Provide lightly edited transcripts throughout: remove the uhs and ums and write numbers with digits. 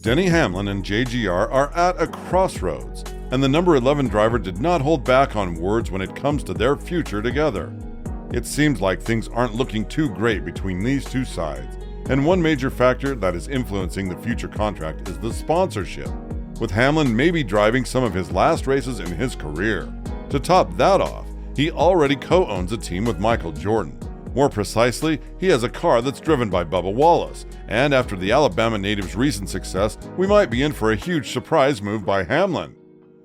Denny Hamlin and JGR are at a crossroads, and the number 11 driver did not hold back on words when it comes to their future together. It seems like things aren't looking too great between these two sides, and one major factor that is influencing the future contract is the sponsorship, with Hamlin maybe driving some of his last races in his career. To top that off, he already co-owns a team with Michael Jordan. More precisely, he has a car that's driven by Bubba Wallace, and after the Alabama native's recent success, we might be in for a huge surprise move by Hamlin.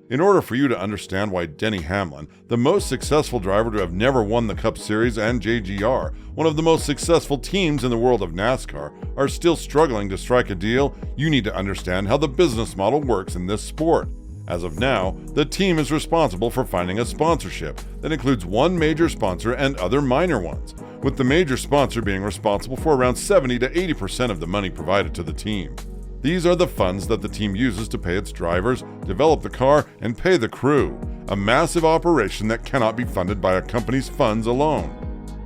In order for you to understand why Denny Hamlin, the most successful driver to have never won the Cup Series, and JGR, one of the most successful teams in the world of NASCAR, are still struggling to strike a deal, you need to understand how the business model works in this sport. As of now, the team is responsible for finding a sponsorship that includes one major sponsor and other minor ones, with the major sponsor being responsible for around 70 to 80% of the money provided to the team. These are the funds that the team uses to pay its drivers, develop the car, and pay the crew, a massive operation that cannot be funded by a company's funds alone.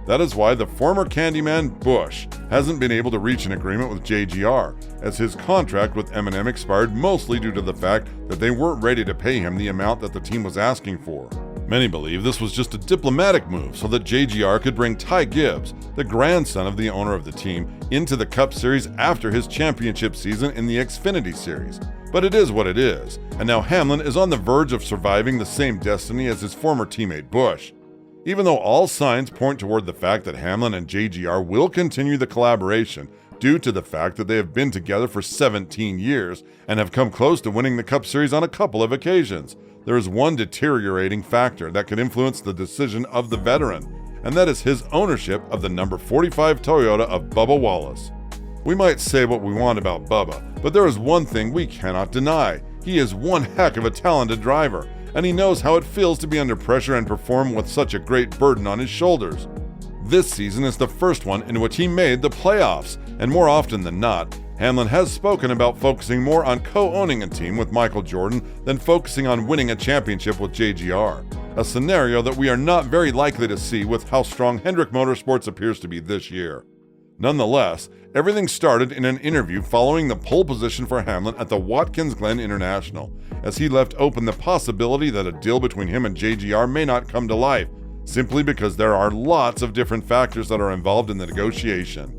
That is why the former Candyman Busch hasn't been able to reach an agreement with JGR, as his contract with M&M expired mostly due to the fact that they weren't ready to pay him the amount that the team was asking for. Many believe this was just a diplomatic move so that JGR could bring Ty Gibbs, the grandson of the owner of the team, into the Cup Series after his championship season in the Xfinity Series. But it is what it is, and now Hamlin is on the verge of surviving the same destiny as his former teammate Busch. Even though all signs point toward the fact that Hamlin and JGR will continue the collaboration due to the fact that they have been together for 17 years and have come close to winning the Cup Series on a couple of occasions, there is one deteriorating factor that could influence the decision of the veteran, and that is his ownership of the number 45 Toyota of Bubba Wallace. We might say what we want about Bubba, but there is one thing we cannot deny. He is one heck of a talented driver, and he knows how it feels to be under pressure and perform with such a great burden on his shoulders. This season is the first one in which he made the playoffs, and more often than not, Hamlin has spoken about focusing more on co-owning a team with Michael Jordan than focusing on winning a championship with JGR, a scenario that we are not very likely to see with how strong Hendrick Motorsports appears to be this year. Nonetheless, everything started in an interview following the pole position for Hamlin at the Watkins Glen International, as he left open the possibility that a deal between him and JGR may not come to life, simply because there are lots of different factors that are involved in the negotiation.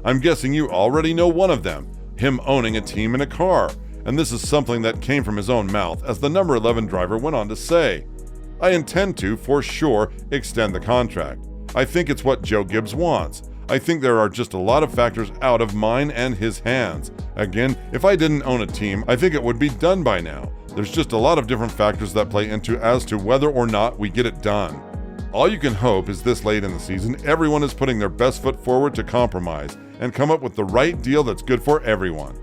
I'm guessing you already know one of them, him owning a team and a car, and this is something that came from his own mouth, as the number 11 driver went on to say, "I intend to, for sure, extend the contract. I think it's what Joe Gibbs wants. I think there are just a lot of factors out of mine and his hands. Again, if I didn't own a team, I think it would be done by now. There's just a lot of different factors that play into as to whether or not we get it done. All you can hope is this late in the season, everyone is putting their best foot forward to compromise and come up with the right deal that's good for everyone."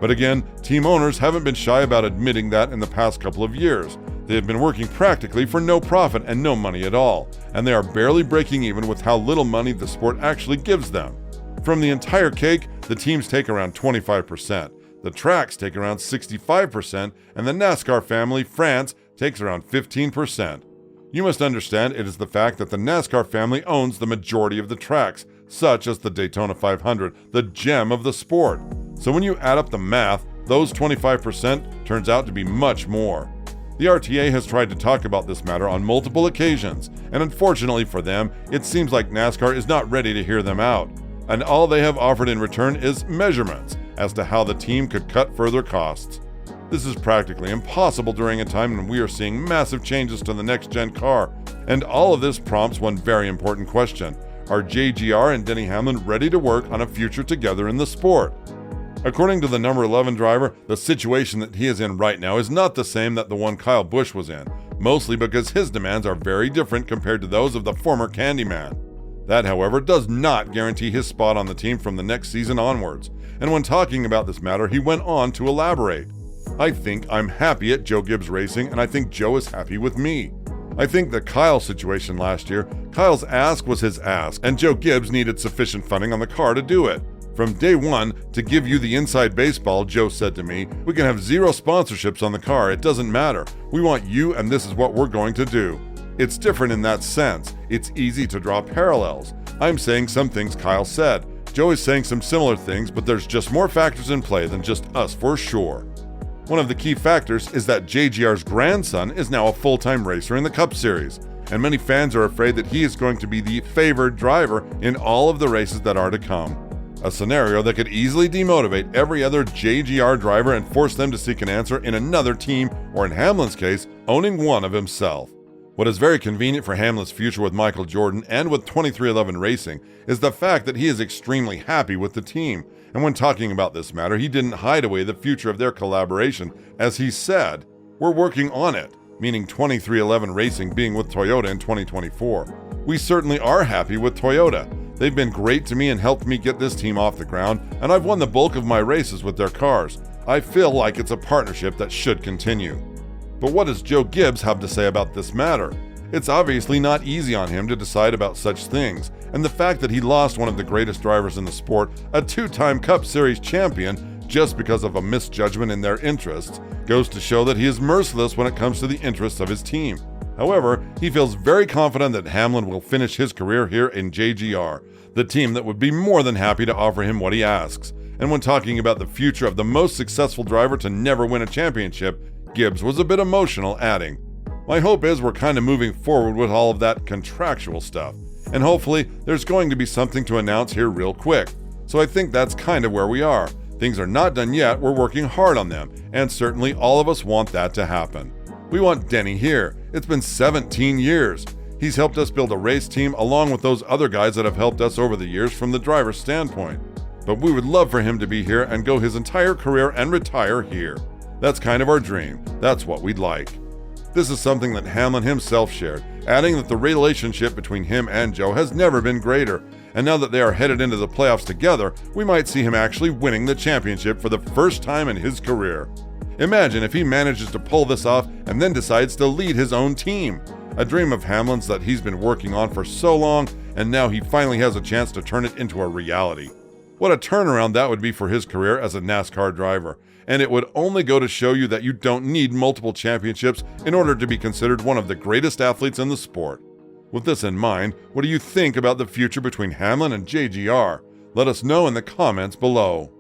But again, team owners haven't been shy about admitting that in the past couple of years. They have been working practically for no profit and no money at all, and they are barely breaking even with how little money the sport actually gives them. From the entire cake, the teams take around 25%, the tracks take around 65%, and the NASCAR family, France, takes around 15%. You must understand it is the fact that the NASCAR family owns the majority of the tracks, such as the Daytona 500, the gem of the sport. So when you add up the math, those 25% turns out to be much more. The RTA has tried to talk about this matter on multiple occasions, and unfortunately for them, it seems like NASCAR is not ready to hear them out, and all they have offered in return is measurements as to how the team could cut further costs. This is practically impossible during a time when we are seeing massive changes to the next-gen car, and all of this prompts one very important question. Are JGR and Denny Hamlin ready to work on a future together in the sport? According to the number 11 driver, the situation that he is in right now is not the same that the one Kyle Busch was in, mostly because his demands are very different compared to those of the former Candyman. That, however, does not guarantee his spot on the team from the next season onwards, and when talking about this matter, he went on to elaborate. "I think I'm happy at Joe Gibbs Racing, and I think Joe is happy with me. I think the Kyle situation last year, Kyle's ask was his ask, and Joe Gibbs needed sufficient funding on the car to do it. From day one, to give you the inside baseball, Joe said to me, we can have 0 sponsorships on the car, it doesn't matter. We want you and this is what we're going to do. It's different in that sense. It's easy to draw parallels. I'm saying some things Kyle said. Joe is saying some similar things, but there's just more factors in play than just us for sure. One of the key factors is that JGR's grandson is now a full-time racer in the Cup Series, and many fans are afraid that he is going to be the favored driver in all of the races that are to come. A scenario that could easily demotivate every other JGR driver and force them to seek an answer in another team, or in Hamlin's case, owning one of himself. What is very convenient for Hamlin's future with Michael Jordan and with 2311 Racing is the fact that he is extremely happy with the team. And when talking about this matter, he didn't hide away the future of their collaboration, as he said, "We're working on it," meaning 2311 Racing being with Toyota in 2024. We certainly are happy with Toyota. They've been great to me and helped me get this team off the ground, and I've won the bulk of my races with their cars. I feel like it's a partnership that should continue. But what does Joe Gibbs have to say about this matter? It's obviously not easy on him to decide about such things, and the fact that he lost one of the greatest drivers in the sport, a two-time Cup Series champion, just because of a misjudgment in their interests, goes to show that he is merciless when it comes to the interests of his team. However, he feels very confident that Hamlin will finish his career here in JGR, the team that would be more than happy to offer him what he asks. And when talking about the future of the most successful driver to never win a championship, Gibbs was a bit emotional, adding, "My hope is we're kind of moving forward with all of that contractual stuff, and hopefully there's going to be something to announce here real quick. So I think that's kind of where we are. Things are not done yet, we're working hard on them, and certainly all of us want that to happen. We want Denny here. It's been 17 years. He's helped us build a race team along with those other guys that have helped us over the years from the driver's standpoint. But we would love for him to be here and go his entire career and retire here. That's kind of our dream. That's what we'd like." This is something that Hamlin himself shared, adding that the relationship between him and Joe has never been greater, and now that they are headed into the playoffs together, we might see him actually winning the championship for the first time in his career. Imagine if he manages to pull this off and then decides to lead his own team. A dream of Hamlin's that he's been working on for so long, and now he finally has a chance to turn it into a reality. What a turnaround that would be for his career as a NASCAR driver. And it would only go to show you that you don't need multiple championships in order to be considered one of the greatest athletes in the sport. With this in mind, what do you think about the future between Hamlin and JGR? Let us know in the comments below.